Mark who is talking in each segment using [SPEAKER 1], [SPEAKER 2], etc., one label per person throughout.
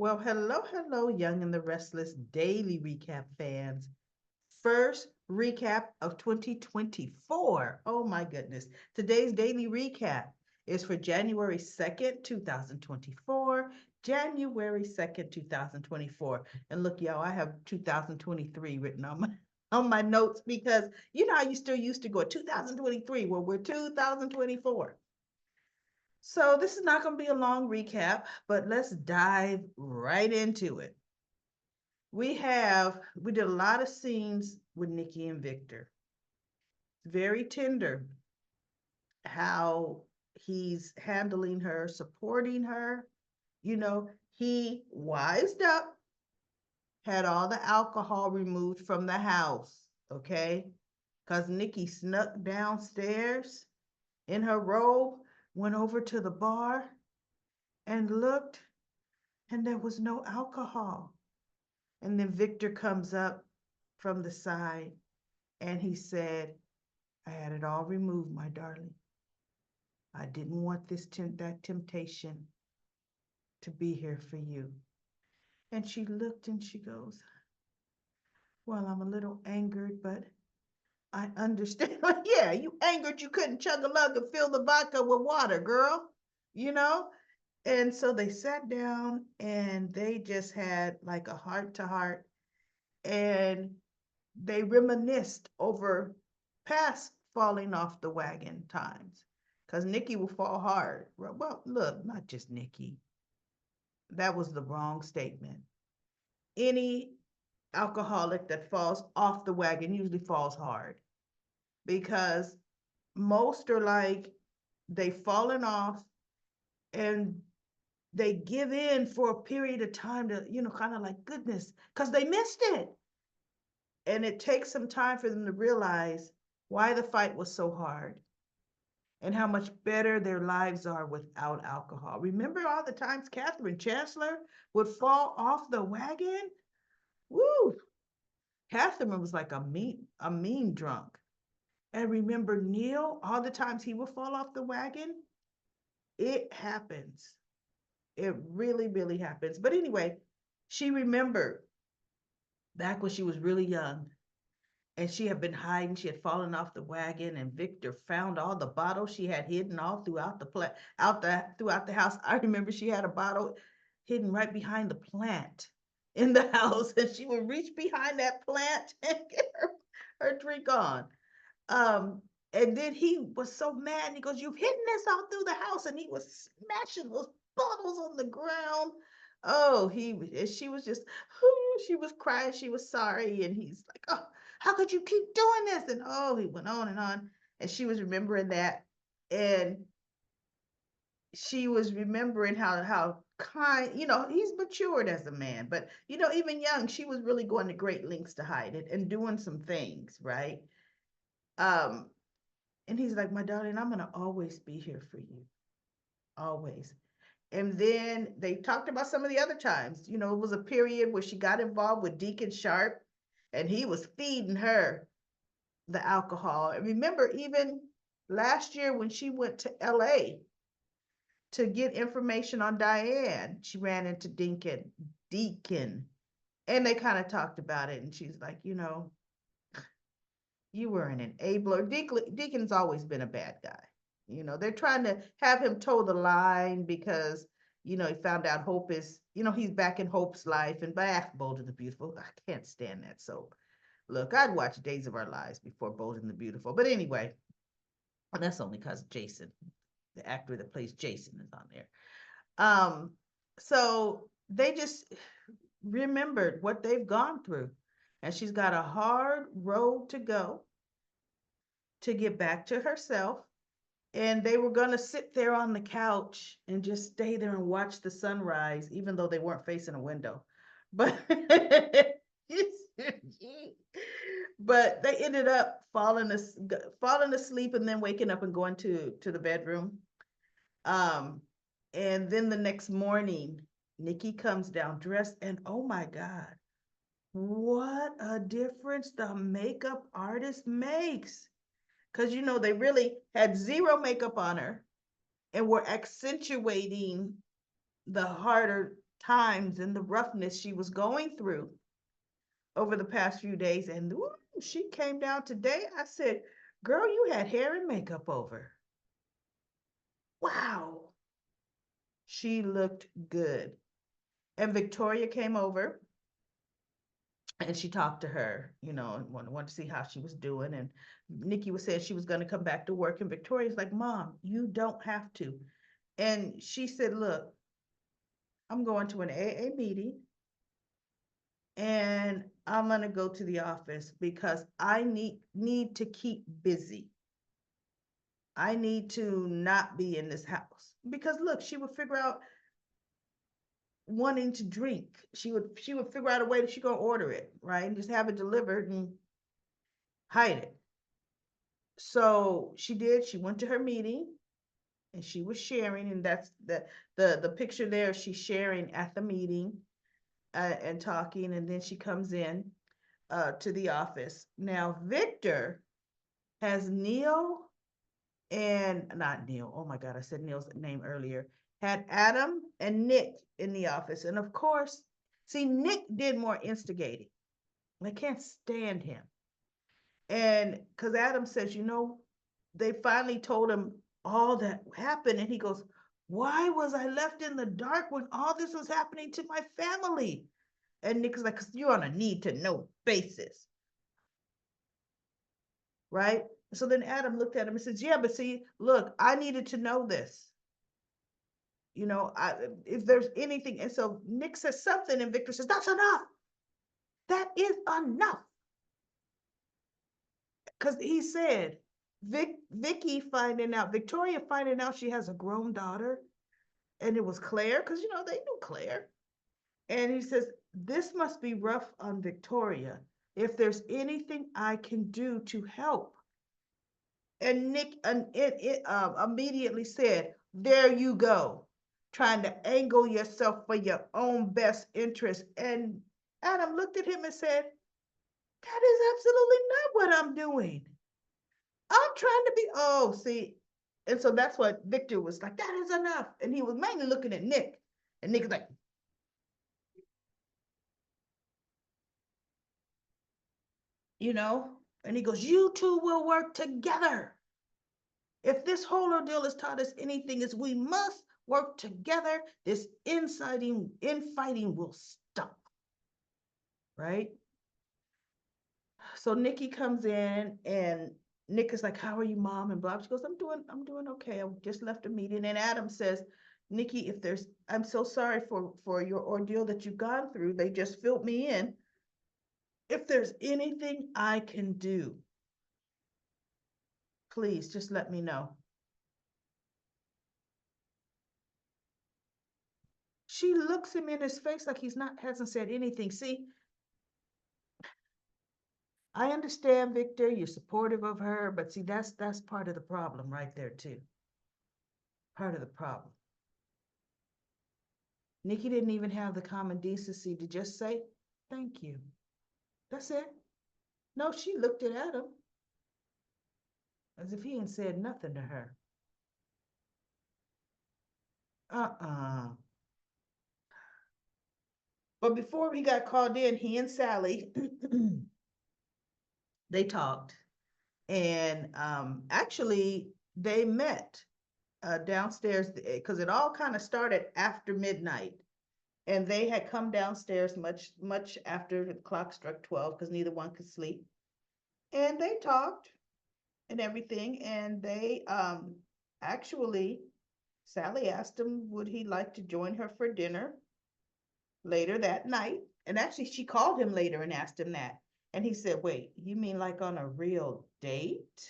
[SPEAKER 1] Well, hello, Young and the Restless Daily Recap fans. First recap of 2024. Oh my goodness. Today's daily recap is for January 2nd, 2024. January 2nd, 2024. And look, y'all, I have 2023 written on my notes because you know how you still used to go 2023. Well, we're 2024. So this is not going to be a long recap, but let's dive right into it. We did a lot of scenes with Nikki and Victor. Very tender how he's handling her, supporting her. He wised up, had all the alcohol removed from the house, okay? Because Nikki snuck downstairs in her robe, went over to the bar and looked, and there was no alcohol. And then Victor comes up from the side and he said, I had it all removed, my darling. I didn't want that temptation to be here for you. And she looked and she goes, well, I'm a little angered, but I understand. Yeah, you angered you couldn't chug a lug and fill the vodka with water, girl. You know? And so they sat down and they just had like a heart to heart and they reminisced over past falling off the wagon times. Because Nikki will fall hard. Well, look, not just Nikki. That was the wrong statement. Any alcoholic that falls off the wagon usually falls hard because most are like they've fallen off and they give in for a period of time to, kind of like goodness, because they missed it. And it takes some time for them to realize why the fight was so hard and how much better their lives are without alcohol. Remember all the times Catherine Chancellor would fall off the wagon? Woo! Catherine was like a mean drunk. And remember Neil, all the times he would fall off the wagon? It happens. It really, really happens. But anyway, she remembered back when she was really young and she had been hiding. She had fallen off the wagon, and Victor found all the bottles she had hidden all throughout throughout the house. I remember she had a bottle hidden right behind the plant in the house, and she would reach behind that plant and get her drink on. Um, and then he was so mad. And he goes, "You've hidden this all through the house," and he was smashing those bottles on the ground. Oh, she was just, she was crying. She was sorry, and he's like, "Oh, how could you keep doing this?" And oh, he went on, and she was remembering that, and she was remembering how kind, he's matured as a man, but even young, she was really going to great lengths to hide it and doing some things, right? Um, and he's like, my darling, I'm gonna always be here for you, always. And then they talked about some of the other times. It was a period where she got involved with Deacon Sharp, and he was feeding her the alcohol. And remember, even last year when she went to LA to get information on Diane, she ran into Deacon, and they kind of talked about it. And she's like, you were an enabler. Deacon's always been a bad guy. They're trying to have him toe the line because, he found out Hope is, he's back in Hope's life and back Bold and the Beautiful. I can't stand that soap. Look, I'd watch Days of Our Lives before Bold and the Beautiful. But anyway, and that's only because Jason, the actor that plays Jason, is on there. Um, so they just remembered what they've gone through. And she's got a hard road to go to get back to herself. And they were going to sit there on the couch and just stay there and watch the sunrise, even though they weren't facing a window. But but they ended up falling asleep and then waking up and going to the bedroom. Um, and then the next morning, Nikki comes down dressed, and oh my God, what a difference the makeup artist makes. Because, they really had zero makeup on her and were accentuating the harder times and the roughness she was going through over the past few days. And ooh, she came down today. I said, girl, you had hair and makeup over. Wow. She looked good. And Victoria came over and she talked to her, and wanted to see how she was doing. And Nikki was saying she was going to come back to work. And Victoria's like, Mom, you don't have to. And she said, look, I'm going to an AA meeting and I'm going to go to the office because I need to keep busy. I need to not be in this house. Because look, she would figure out wanting to drink. She would figure out a way that she gonna order it, right? And just have it delivered and hide it. So she did, she went to her meeting and she was sharing, and that's the picture there. She's sharing at the meeting and talking, and then she comes in to the office. Now Victor has Neil and not Neil. Oh my God, I said Neil's name earlier. Had Adam and Nick in the office. And of course, see, Nick did more instigating. I can't stand him. And because Adam says, they finally told him all that happened. And he goes, why was I left in the dark when all this was happening to my family? And Nick's like, because you're on a need to know basis. Right? So then Adam looked at him and says, yeah, but see, look, I needed to know this. If there's anything. And so Nick says something and Victor says, that's enough. That is enough. Because he said, Victoria finding out she has a grown daughter, and it was Claire, because, they knew Claire. And he says, this must be rough on Victoria. If there's anything I can do to help. And Nick immediately said, there you go, trying to angle yourself for your own best interest. And Adam looked at him and said, that is absolutely not what I'm doing. I'm trying to be, oh, see. And so that's what Victor was like, that is enough. And he was mainly looking at Nick. And Nick's like, and he goes, you two will work together. If this whole ordeal has taught us anything, is we must work together. This infighting will stop. Right? So Nikki comes in and Nick is like, how are you, Mom? And blah. She goes, I'm doing okay. I just left a meeting. And Adam says, Nikki, I'm so sorry for your ordeal that you've gone through. They just filled me in. If there's anything I can do, please just let me know. She looks him in his face like hasn't said anything. See, I understand, Victor, you're supportive of her, but see, that's part of the problem right there too. Part of the problem. Nikki didn't even have the common decency to just say, thank you. That's it. No, she looked at Adam as if he hadn't said nothing to her. Uh-uh. But before he got called in, he and Sally, they talked. And actually, they met downstairs because it all kind of started after midnight. And they had come downstairs much after the clock struck 12 because neither one could sleep. And they talked and everything. And they actually, Sally asked him, would he like to join her for dinner later that night? And actually, she called him later and asked him that. And he said, wait, you mean like on a real date?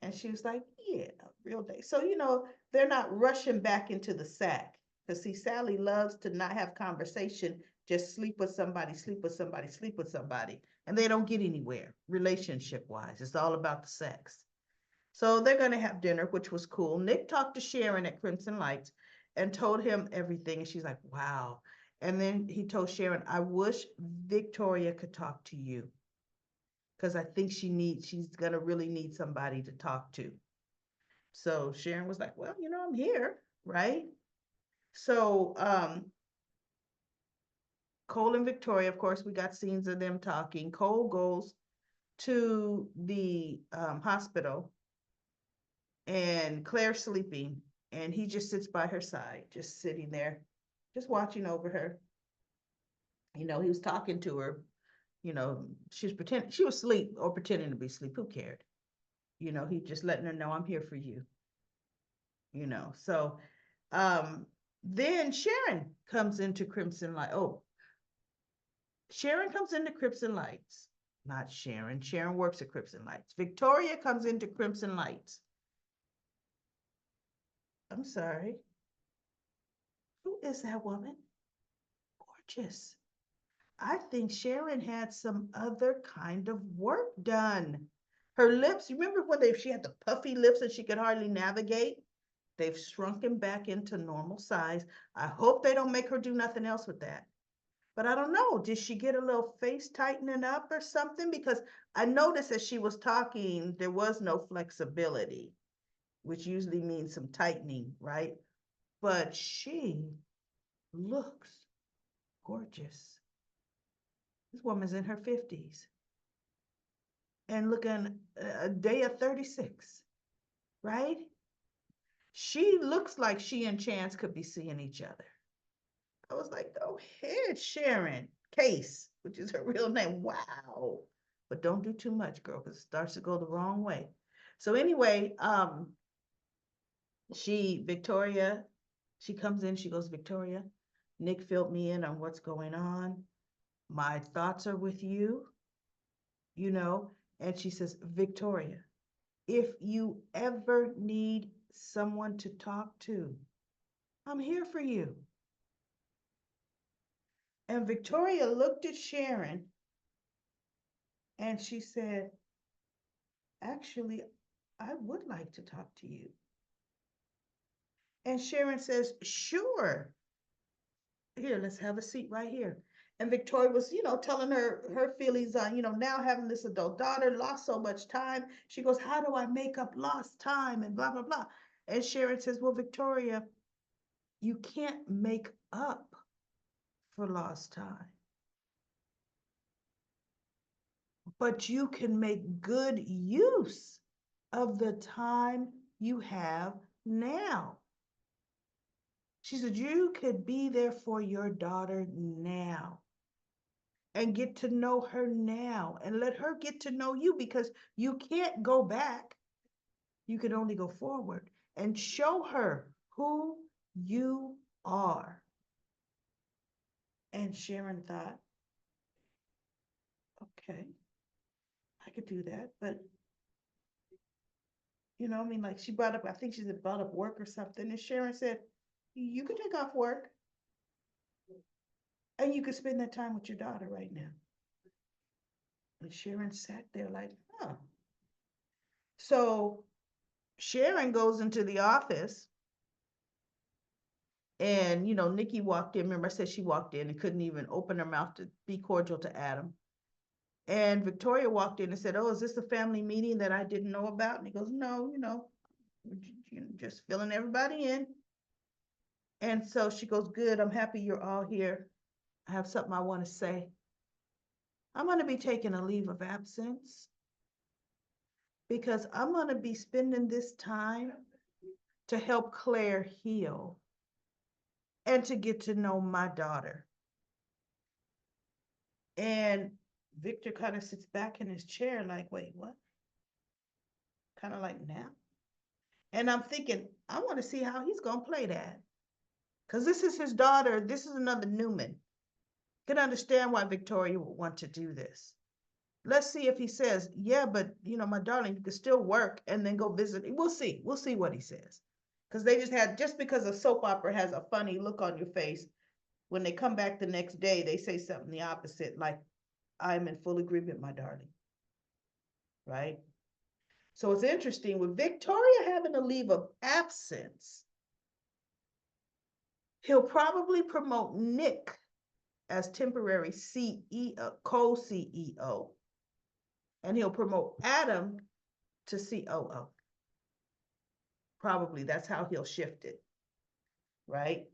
[SPEAKER 1] And she was like, yeah, real date. So, they're not rushing back into the sack. Because, see, Sally loves to not have conversation, just sleep with somebody, sleep with somebody, sleep with somebody. And they don't get anywhere relationship wise. It's all about the sex. So they're going to have dinner, which was cool. Nick talked to Sharon at Crimson Lights and told him everything. And she's like, wow. And then he told Sharon, I wish Victoria could talk to you because I think she's going to really need somebody to talk to. So Sharon was like, well, I'm here, right? So Cole and Victoria, of course, we got scenes of them talking. Cole goes to the hospital and Claire's sleeping, and he just sits by her side, just sitting there, just watching over her. He was talking to her. She was pretending she was asleep or pretending to be asleep. Who cared? He just letting her know I'm here for you. So then Sharon comes into Crimson Light. Oh, Sharon comes into Crimson Lights. Not Sharon. Sharon works at Crimson Lights. Victoria comes into Crimson Lights. I'm sorry. Who is that woman? Gorgeous. I think Sharon had some other kind of work done. Her lips, you remember when she had the puffy lips and she could hardly navigate? They've shrunken back into normal size. I hope they don't make her do nothing else with that. But I don't know. Did she get a little face tightening up or something? Because I noticed as she was talking, there was no flexibility, which usually means some tightening, right? But she looks gorgeous. This woman's in her 50s and looking a day of 36, right? She looks like she and Chance could be seeing each other. I was like, go ahead, Sharon Case, which is her real name. Wow. But don't do too much, girl, because it starts to go the wrong way. So anyway, Victoria, she comes in, she goes, Victoria, Nick filled me in on what's going on. My thoughts are with you, you know, and she says, Victoria, if you ever need someone to talk to, I'm here for you. And Victoria looked at Sharon and she said, actually, I would like to talk to you. And Sharon says, sure. Here, let's have a seat right here. And Victoria was, telling her feelings on, now having this adult daughter, lost so much time. She goes, how do I make up lost time? And blah, blah, blah. And Sharon says, well, Victoria, you can't make up for lost time, but you can make good use of the time you have now. She said, you could be there for your daughter now and get to know her now and let her get to know you because you can't go back. You can only go forward and show her who you are. And Sharon thought, okay, I could do that. But, like she brought up, I think she said brought up work or something. And Sharon said, you could take off work and you could spend that time with your daughter right now. And Sharon sat there like, huh. So Sharon goes into the office and, Nikki walked in. Remember, I said she walked in and couldn't even open her mouth to be cordial to Adam. And Victoria walked in and said, oh, is this a family meeting that I didn't know about? And he goes, no, just filling everybody in. And so she goes, good, I'm happy you're all here. I have something I want to say. I'm going to be taking a leave of absence because I'm going to be spending this time to help Claire heal and to get to know my daughter. And Victor kind of sits back in his chair like, wait, what? Kind of like now. And I'm thinking, I want to see how he's going to play that. Because this is his daughter. This is another Newman. Can understand why Victoria would want to do this. Let's see if he says, yeah, but, my darling, you can still work and then go visit. We'll see. We'll see what he says. Because just because a soap opera has a funny look on your face, when they come back the next day, they say something the opposite, like, I'm in full agreement, my darling. Right? So it's interesting with Victoria having a leave of absence, he'll probably promote Nick as temporary CEO, co-CEO, and he'll promote Adam to COO. Probably that's how he'll shift it, right?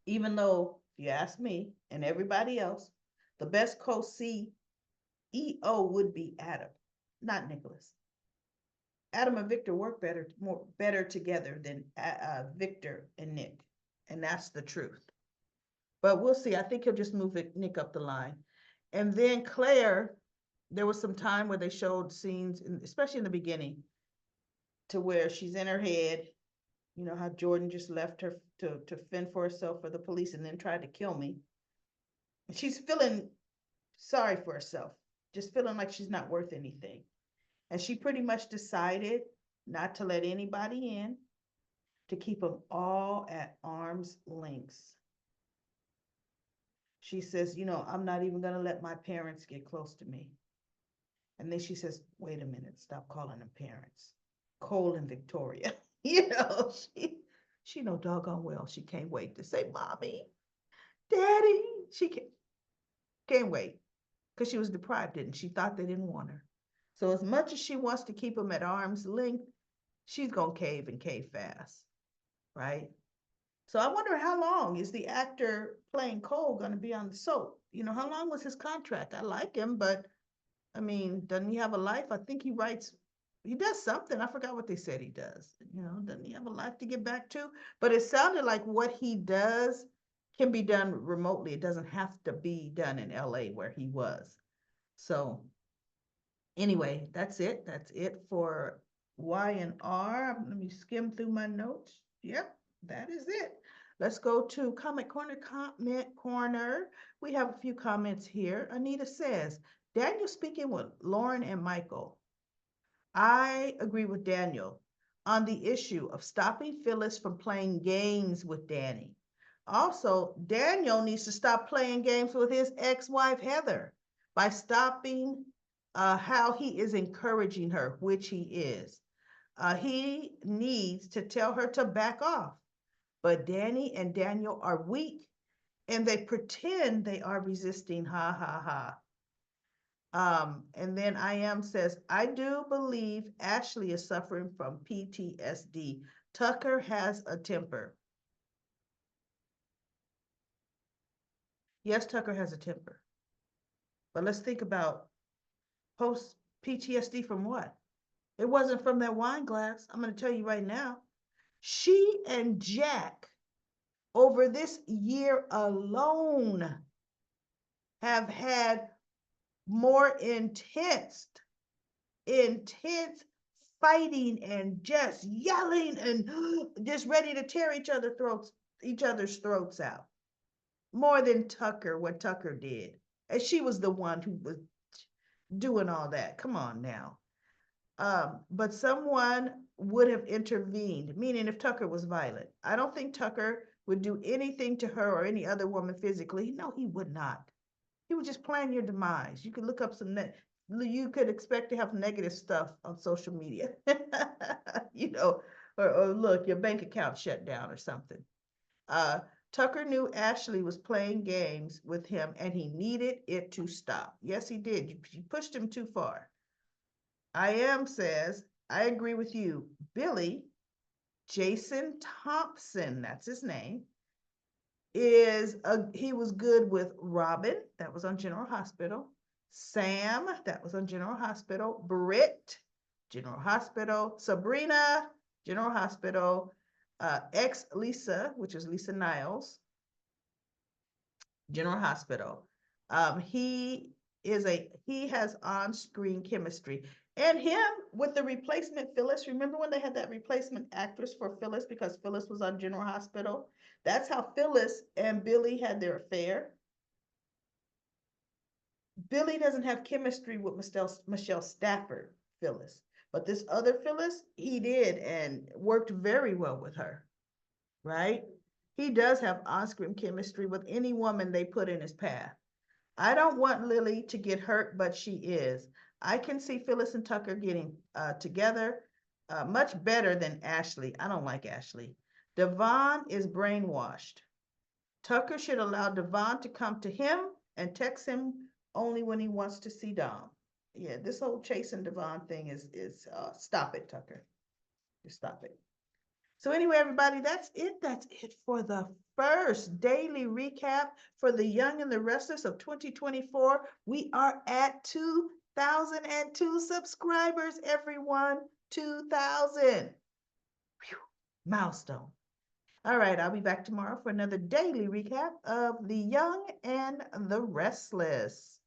[SPEAKER 1] Even though you ask me and everybody else, the best co-CEO would be Adam, not Nicholas. Adam and Victor work better together than Victor and Nick, and that's the truth. But we'll see. I think he'll just move Nick up the line. And then Claire, there was some time where they showed scenes, especially in the beginning, to where she's in her head. You know how Jordan just left her to fend for herself for the police and then tried to kill me. She's feeling sorry for herself, just feeling like she's not worth anything. And she pretty much decided not to let anybody in, to keep them all at arm's length. She says, I'm not even going to let my parents get close to me. And then she says, wait a minute, stop calling them parents. Cole and Victoria. She know doggone well she can't wait to say, Mommy, Daddy. She can't wait because she was deprived, didn't she? Thought they didn't want her. So as much as she wants to keep them at arm's length, she's going to cave and cave fast, right? So I wonder how long is the actor playing Cole going to be on the soap? How long was his contract? I like him, but I mean, doesn't he have a life? I think he does something. I forgot what they said he does. Doesn't he have a life to get back to? But it sounded like what he does can be done remotely. It doesn't have to be done in LA where he was. So anyway, that's it. That's it for Y and R. Let me skim through my notes. Yep, that is it. Let's go to Comment Corner. We have a few comments here. Anita says, Daniel speaking with Lauren and Michael. I agree with Daniel on the issue of stopping Phyllis from playing games with Danny. Also, Daniel needs to stop playing games with his ex-wife, Heather, by stopping how he is encouraging her, which he is. He needs to tell her to back off. But Danny and Daniel are weak and they pretend they are resisting. Ha ha ha. And then I am says, I do believe Ashley is suffering from PTSD. Tucker has a temper. Yes, Tucker has a temper. But let's think about post PTSD from what? It wasn't from that wine glass. I'm going to tell you right now. She and Jack, over this year alone, have had more intense fighting and just yelling and just ready to tear each other's throats out. More than what Tucker did. And she was the one who was doing all that. Come on now. But someone would have intervened, meaning if Tucker was violent. I don't think Tucker would do anything to her or any other woman physically. No, he would not. He would just plan your demise. You could look up you could expect to have negative stuff on social media, or look, your bank account shut down or something. Tucker knew Ashley was playing games with him and he needed it to stop. Yes, he did. You pushed him too far. I am says, I agree with you. Billy, Jason Thompson, that's his name, he was good with Robin, that was on General Hospital, Sam, that was on General Hospital, Britt, General Hospital, Sabrina, General Hospital, ex Lisa, which is Lisa Niles, General Hospital. He has on-screen chemistry. And him with the replacement Phyllis, remember when they had that replacement actress for Phyllis because Phyllis was on General Hospital? That's how Phyllis and Billy had their affair. Billy doesn't have chemistry with Michelle Stafford, Phyllis. But this other Phyllis, he did and worked very well with her, right? He does have on-screen chemistry with any woman they put in his path. I don't want Lily to get hurt, but she is. I can see Phyllis and Tucker getting together much better than Ashley. I don't like Ashley. Devon is brainwashed. Tucker should allow Devon to come to him and text him only when he wants to see Dom. Yeah, this whole chasing Devon thing is stop it, Tucker. Just stop it. So anyway, everybody, that's it. That's it for the first daily recap for the Young and the Restless of 2024. We are at 2,002 subscribers, everyone. 2,000. Milestone. All right, I'll be back tomorrow for another daily recap of the Young and the Restless.